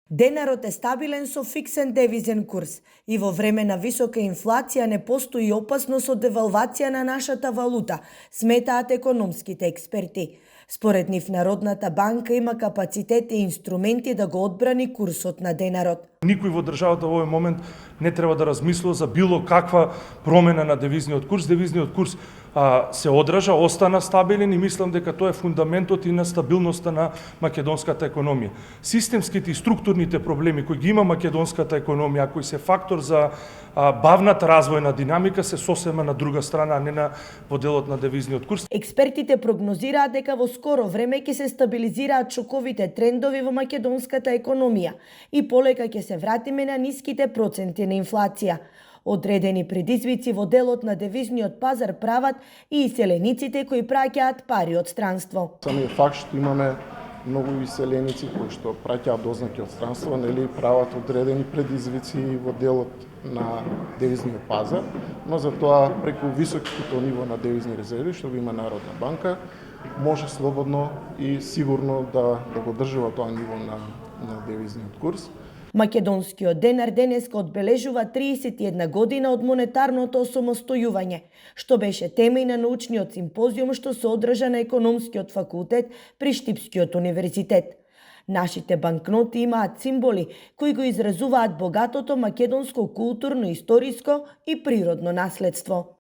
Денарот е стабилен со фиксен девизен курс и во време на висока инфлација не постои опасност од девалвација на нашата валута, сметаат економските експерти. Според нив Народната банка има капацитет и инструменти да го одбрани курсот на денарот. Никој во државата во овој момент не треба да размислува за било каква промена на девизниот курс. Девизниот курс се одржа, остана стабилен и мислам дека тоа е фундаментот и на стабилноста на македонската економија. Системските и структурните проблеми кои ги има македонската економија, кои се фактор за бавната развојна динамика, се сосема на друга страна, а не на во делот на девизниот курс. Експертите прогнозираат дека во скоро време ќе се стабилизираат шоковите трендови во македонската економија и полека ќе се вратиме на ниските проценти на инфлација. Одредени предизвици во делот на девизниот пазар прават и иселениците кои праќаат пари од странство. Самиот факт што имаме многу иселеници кои што праќаат дознаки од странство, прават одредени предизвици во делот на девизниот пазар, но за тоа преку високото ниво на девизни резерви што го има Народна банка, може слободно и сигурно да го држува тоа ниво на девизниот курс. Македонскиот денар денеска одбележува 31 година од монетарното осамостојување, што беше тема и на научниот симпозиум што се одржа на Економскиот факултет при Штипскиот универзитет. Нашите банкноти имаат символи кои го изразуваат богатото македонско културно, историско и природно наследство.